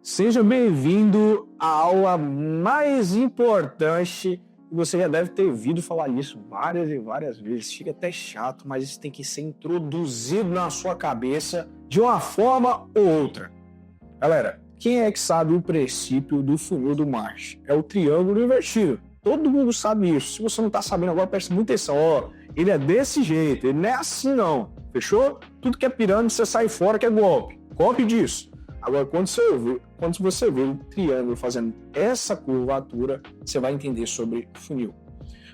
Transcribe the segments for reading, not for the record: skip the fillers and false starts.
Seja bem-vindo à aula mais importante. Você já deve ter ouvido falar isso várias e várias vezes. Fica até chato, mas isso tem que ser introduzido na sua cabeça de uma forma ou outra. Galera, quem é que sabe o princípio do funil do Marsh? É o triângulo invertido. Todo mundo sabe isso. Se você não está sabendo agora, preste muita atenção. Ele é desse jeito, ele não é assim não. Fechou? Tudo que é pirâmide, você sai fora que é golpe. Golpe disso. Agora, quando você vê o triângulo fazendo essa curvatura, você vai entender sobre funil.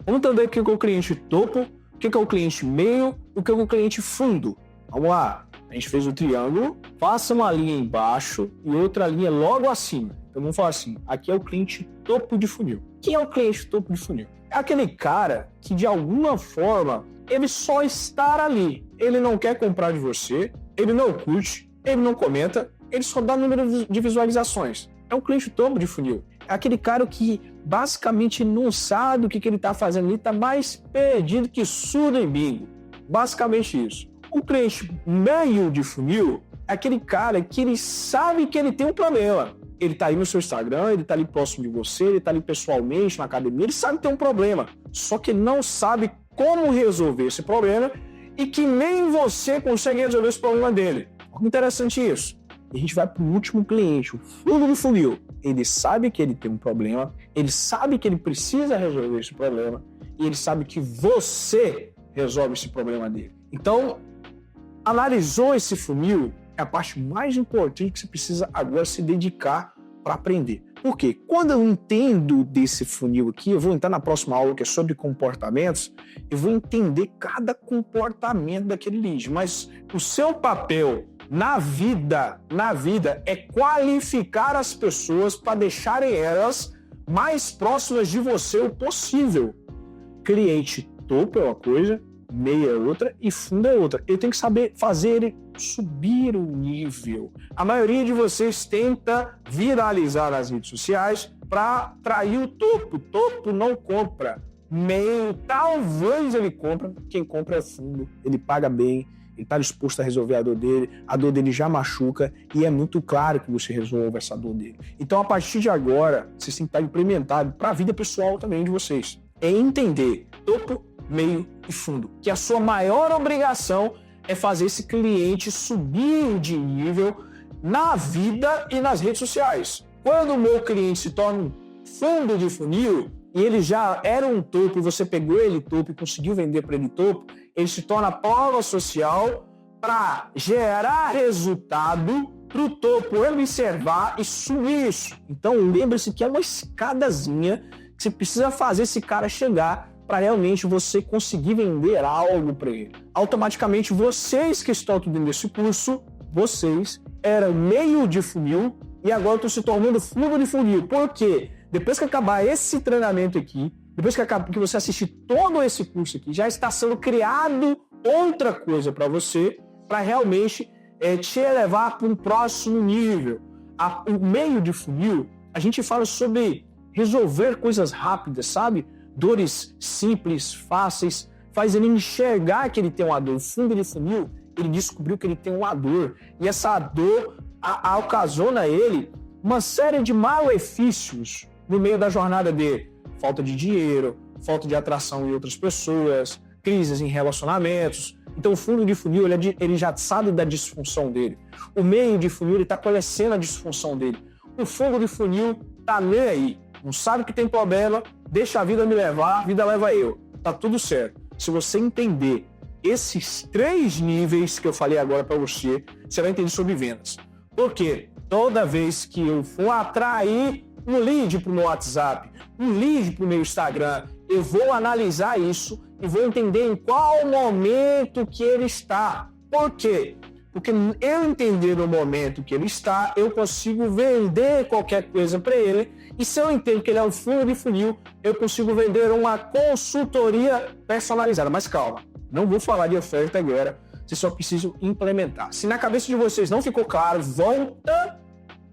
Vamos entender o que é o cliente topo, o que é o cliente meio e o que é o cliente fundo. Vamos lá. A gente fez o triângulo, passa uma linha embaixo e outra linha logo acima. Então vamos falar assim, aqui é o cliente topo de funil. Quem é o cliente topo de funil? É aquele cara que de alguma forma ele só está ali. Ele não quer comprar de você, ele não curte, ele não comenta, ele só dá número de visualizações. É um cliente topo de funil. É aquele cara que basicamente não sabe o que ele está fazendo ali, está mais perdido que surdo em bingo. Basicamente isso. O cliente meio de funil é aquele cara que ele sabe que ele tem um problema. Ele está aí no seu Instagram, ele está ali próximo de você, ele está ali pessoalmente na academia, ele sabe que tem um problema. Só que ele não sabe como resolver esse problema e que nem você consegue resolver esse problema dele. Olha que interessante isso. E a gente vai para o último cliente, o fundo do funil. Ele sabe que ele tem um problema, ele sabe que ele precisa resolver esse problema e ele sabe que você resolve esse problema dele. Então, analisou esse funil, é a parte mais importante que você precisa agora se dedicar para aprender. Por quê? Quando eu entendo desse funil aqui, eu vou entrar na próxima aula que é sobre comportamentos, eu vou entender cada comportamento daquele lead, mas o seu papel na vida é qualificar as pessoas para deixarem elas mais próximas de você o possível. Cliente topo é uma coisa, meia é outra e fundo é outra. Ele tem que saber fazer ele subir o nível. A maioria de vocês tenta viralizar nas redes sociais para atrair o topo. O topo não compra. Meio, talvez ele compra. Quem compra é fundo. Ele paga bem. Ele está disposto a resolver a dor dele já machuca e é muito claro que você resolve essa dor dele. Então, a partir de agora, vocês têm que estar implementado para a vida pessoal também de vocês. É entender topo, meio e fundo. Que a sua maior obrigação é fazer esse cliente subir de nível na vida e nas redes sociais. Quando o meu cliente se torna um fundo de funil e ele já era um topo e você pegou ele topo e conseguiu vender para ele topo, ele se torna prova social para gerar resultado para o topo observar e subir isso. Então lembre-se que é uma escadazinha que você precisa fazer esse cara chegar para realmente você conseguir vender algo para ele. Automaticamente vocês que estão estudando esse curso, vocês eram meio de funil e agora estão se tornando fundo de funil. Por quê? Depois que acabar esse treinamento aqui, depois que você assistir todo esse curso aqui, já está sendo criado outra coisa para você, para realmente te elevar para um próximo nível. O meio de funil, a gente fala sobre resolver coisas rápidas, sabe? Dores simples, fáceis, faz ele enxergar que ele tem uma dor. O fundo de funil, ele descobriu que ele tem uma dor. E essa dor ocasiona a ele uma série de malefícios no meio da jornada dele. Falta de dinheiro, falta de atração em outras pessoas, crises em relacionamentos. Então o fundo de funil, ele já sabe da disfunção dele. O meio de funil, ele está conhecendo a disfunção dele. O fundo de funil tá nem aí. Não sabe que tem problema, deixa a vida me levar, a vida leva eu. Tá tudo certo. Se você entender esses 3 níveis que eu falei agora para você, você vai entender sobre vendas. Porque toda vez que eu for atrair um lead para o meu WhatsApp, um lead para o meu Instagram, eu vou analisar isso e vou entender em qual momento que ele está. Por quê? Porque eu entender no momento que ele está, eu consigo vender qualquer coisa para ele. E se eu entendo que ele é um fundo de funil, eu consigo vender uma consultoria personalizada. Mas calma, não vou falar de oferta agora, vocês só precisam implementar. Se na cabeça de vocês não ficou claro, volta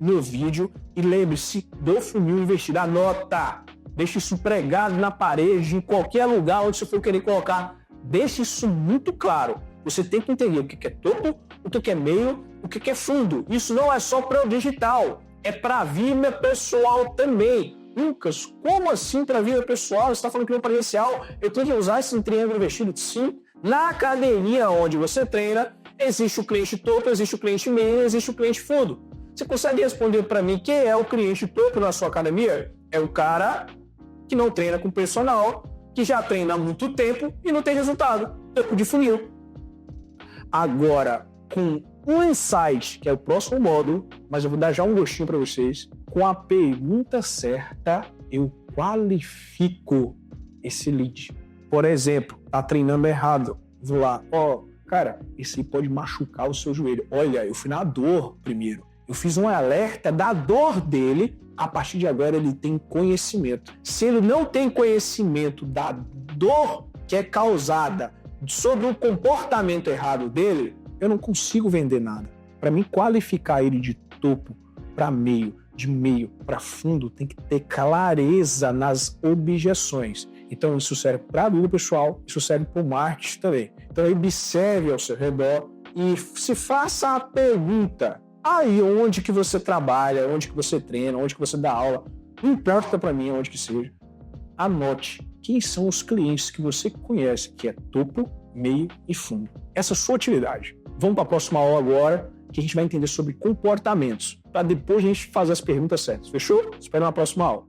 no vídeo e lembre-se do funil invertido. Anota, deixe isso pregado na parede, em qualquer lugar onde você for querer colocar. Deixe isso muito claro. Você tem que entender o que é topo, o que é meio, o que é fundo. Isso não é só para o digital. é para a vida pessoal também. Lucas, como assim para a vida pessoal? Você está falando que no presencial eu tenho que usar esse triângulo invertido? Sim. Na academia onde você treina, existe o cliente topo, existe o cliente meio, existe o cliente fundo. Você consegue responder para mim quem é o cliente topo na sua academia? É o cara que não treina com personal, que já treina há muito tempo e não tem resultado. Topo de funil. Agora, com um insight, que é o próximo módulo, mas eu vou dar já um gostinho para vocês, com a pergunta certa, eu qualifico esse lead. Por exemplo, tá treinando errado. Vou lá, cara, esse aí pode machucar o seu joelho. Olha, eu fui na dor primeiro. Eu fiz um alerta da dor dele. A partir de agora ele tem conhecimento. Se ele não tem conhecimento da dor que é causada sobre o comportamento errado dele, eu não consigo vender nada. Para mim, qualificar ele de topo para meio, de meio para fundo, tem que ter clareza nas objeções. Então, isso serve para a vida pessoal, isso serve para o marketing também. Então, observe ao seu redor e se faça a pergunta. Aí, onde que você trabalha, onde que você treina, onde que você dá aula, não importa para mim onde que seja, anote quem são os clientes que você conhece, que é topo, meio e fundo. Essa é a sua atividade. Vamos para a próxima aula agora, que a gente vai entender sobre comportamentos, para depois a gente fazer as perguntas certas. Fechou? Espero na próxima aula.